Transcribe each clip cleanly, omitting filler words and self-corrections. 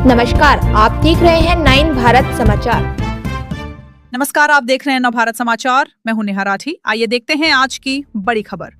नमस्कार, आप देख रहे हैं 9 भारत समाचार। नमस्कार, आप देख रहे हैं नव भारत समाचार। मैं हूं नेहा राठी। आइए देखते हैं आज की बड़ी खबर।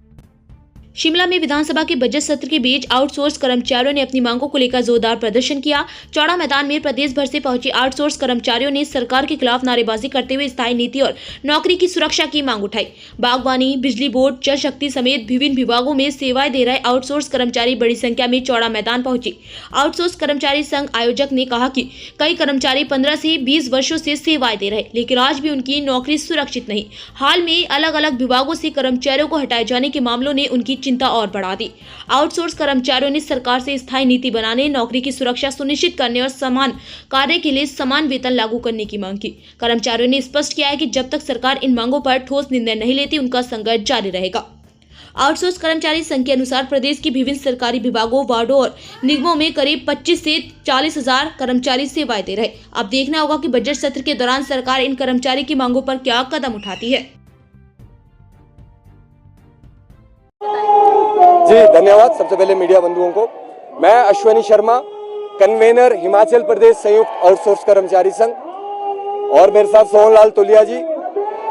शिमला में विधानसभा के बजट सत्र के बीच आउटसोर्स कर्मचारियों ने अपनी मांगों को लेकर जोरदार प्रदर्शन किया। चौड़ा मैदान में प्रदेश भर से पहुंचे आउटसोर्स कर्मचारियों ने सरकार के खिलाफ नारेबाजी करते हुए स्थायी नीति और नौकरी की सुरक्षा की मांग उठाई। बागवानी, बिजली बोर्ड, जल शक्ति समेत विभिन्न विभागों में सेवाएं दे रहे आउटसोर्स कर्मचारी बड़ी संख्या में चौड़ा मैदान पहुंचे। आउटसोर्स कर्मचारी संघ आयोजक ने कहा कि कई कर्मचारी 15 से 20 वर्षों से सेवाएं दे रहे, लेकिन आज भी उनकी नौकरी सुरक्षित नहीं। हाल में अलग अलग विभागों से कर्मचारियों को हटाए जाने के मामलों ने उनकी चिंता और बढ़ा दी। आउटसोर्स कर्मचारियों ने सरकार से स्थायी नीति बनाने, नौकरी की सुरक्षा सुनिश्चित करने और समान कार्य के लिए समान वेतन लागू करने की मांग की। कर्मचारियों ने स्पष्ट किया है कि जब तक सरकार इन मांगों पर ठोस निर्णय नहीं लेती, उनका संघर्ष जारी रहेगा। आउटसोर्स कर्मचारी संघ के अनुसार प्रदेश के विभिन्न सरकारी विभागों, वार्डों और निगमों में करीब 25 से 40 हजार कर्मचारी सेवाएं दे रहे। अब देखना होगा कि बजट सत्र के दौरान सरकार इन कर्मचारी की मांगों पर क्या कदम उठाती है। जी धन्यवाद। सबसे पहले मीडिया बंधुओं को, मैं अश्वनी शर्मा, कन्वेनर हिमाचल प्रदेश संयुक्त आउटसोर्स कर्मचारी संघ, और मेरे साथ सोहनलाल तोलिया जी,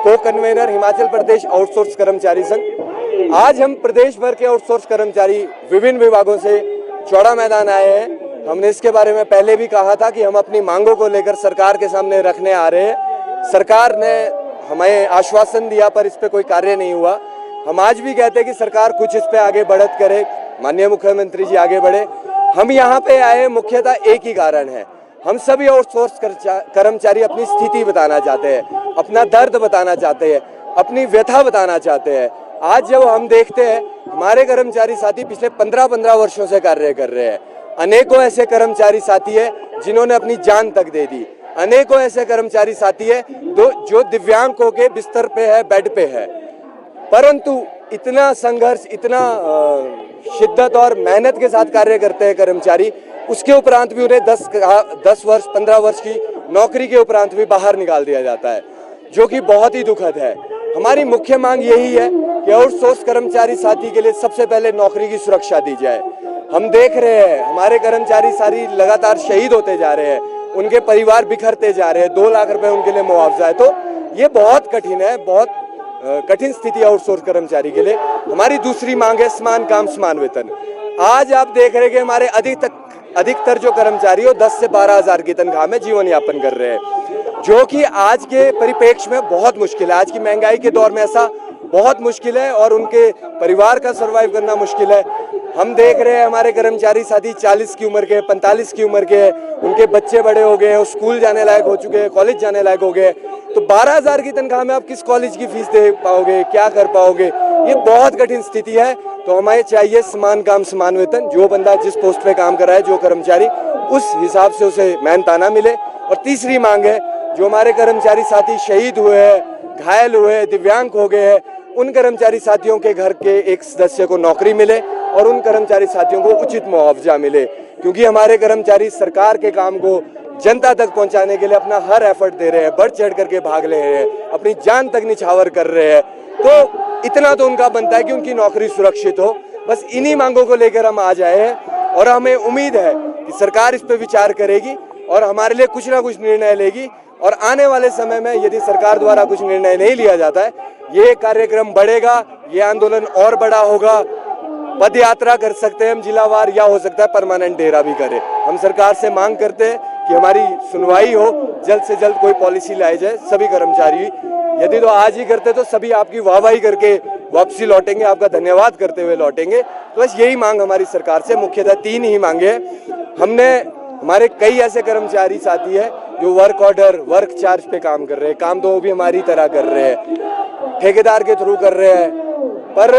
को कन्वेनर हिमाचल प्रदेश आउटसोर्स कर्मचारी संघ। आज हम प्रदेश भर के आउटसोर्स कर्मचारी विभिन्न विभागों से चौड़ा मैदान आए हैं। हमने इसके बारे में पहले भी कहा था कि हम अपनी मांगों को लेकर सरकार के सामने रखने आ रहे हैं। सरकार ने हमें आश्वासन दिया पर इस पे कोई कार्य नहीं हुआ। हम आज भी कहते हैं कि सरकार कुछ इस पे आगे बढ़त करे, माननीय मुख्यमंत्री जी आगे बढ़े। हम यहाँ पे आए मुख्यतः एक ही कारण है, हम सभी आउटसोर्स कर्मचारी अपनी स्थिति बताना चाहते हैं, अपना दर्द बताना चाहते हैं, अपनी व्यथा बताना चाहते हैं। आज जब हम देखते हैं हमारे कर्मचारी साथी पिछले 15 वर्षों से कार्य कर रहे हैं, अनेकों ऐसे कर्मचारी साथी है जिन्होंने अपनी जान तक दे दी, अनेकों ऐसे कर्मचारी साथी है जो दिव्यांगों के बिस्तर पे है, बेड पे है, परंतु इतना संघर्ष, इतना शिद्दत और मेहनत के साथ कार्य करते हैं कर्मचारी, उसके उपरांत भी उन्हें 10 वर्ष 15 वर्ष की नौकरी के उपरांत भी बाहर निकाल दिया जाता है, जो कि बहुत ही दुखद है। हमारी मुख्य मांग यही है कि आउटसोर्स कर्मचारी साथी के लिए सबसे पहले नौकरी की सुरक्षा दी जाए। हम देख रहे हैं हमारे कर्मचारी सारी लगातार शहीद होते जा रहे हैं, उनके परिवार बिखरते जा रहे हैं, 2 लाख रुपए उनके लिए मुआवजा है, तो ये बहुत कठिन है, बहुत कठिन स्थिति आउटसोर्स कर्मचारी के लिए। हमारी दूसरी मांग है समान काम समान वेतन। आज आप देख रहे हैं कि हमारे अधिकतर जो कर्मचारी हो 10 से 12 हजार की तनख्वाह में जीवन यापन कर रहे हैं, जो कि आज के परिप्रेक्ष्य में बहुत मुश्किल है। आज की महंगाई के दौर में ऐसा बहुत मुश्किल है और उनके परिवार का सर्वाइव करना मुश्किल है। हम देख रहे हैं हमारे कर्मचारी साथी 40 की उम्र के, 45 की उम्र के, उनके बच्चे बड़े हो गए हैं, स्कूल जाने लायक हो चुके हैं, कॉलेज जाने लायक हो गए, तो 12 हजार की तनख्वाह में आप किस कॉलेज की फीस दे पाओगे, क्या कर पाओगे? ये बहुत कठिन स्थिति है। तो हमें चाहिए समान काम समान वेतन। जो बंदा जिस पोस्ट पे काम कर रहा है, जो कर्मचारी, उस हिसाब से उसे मेहनताना मिले। और तीसरी मांग है, जो हमारे कर्मचारी साथी शहीद हुए हैं, घायल हुए हैं, दिव्यांग हो गए हैं, उन कर्मचारी साथियों के घर के एक सदस्य को नौकरी मिले और उन कर्मचारी साथियों को उचित मुआवजा मिले, क्योंकि हमारे कर्मचारी सरकार के काम को जनता तक पहुंचाने के लिए अपना हर एफर्ट दे रहे हैं, बढ़ चढ़ करके भाग ले रहे हैं, अपनी जान तक निछावर कर रहे हैं। तो इतना तो उनका बनता है कि उनकी नौकरी सुरक्षित हो। बस इन्हीं मांगों को लेकर हम आज आए हैं और हमें उम्मीद है कि सरकार इस पर विचार करेगी और हमारे लिए कुछ ना कुछ निर्णय लेगी। और आने वाले समय में यदि सरकार द्वारा कुछ निर्णय नहीं लिया जाता है, ये कार्यक्रम बढ़ेगा, ये आंदोलन और बड़ा होगा। पद यात्रा कर सकते हैं हम जिलावार, या हो सकता है परमानेंट डेरा भी करें। हम सरकार से मांग करते हैं कि हमारी सुनवाई हो, जल्द से जल्द कोई पॉलिसी लाई जाए। सभी कर्मचारी यदि तो आज ही करते तो सभी आपकी वाहवाही करके वापसी लौटेंगे, आपका धन्यवाद करते हुए लौटेंगे। तो बस यही मांग हमारी सरकार से, मुख्यतः 3 ही मांगे हैं। हमारे कई ऐसे कर्मचारी साथी है जो वर्क ऑर्डर, वर्क चार्ज पे काम कर रहे हैं, काम तो वो भी हमारी तरह कर रहे हैं, ठेकेदार के थ्रू कर रहे हैं, पर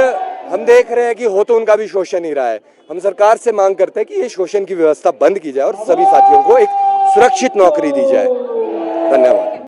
हम देख रहे हैं कि हो तो उनका भी शोषण ही रहा है। हम सरकार से मांग करते हैं कि ये शोषण की व्यवस्था बंद की जाए और सभी साथियों को एक सुरक्षित नौकरी दी जाए। धन्यवाद।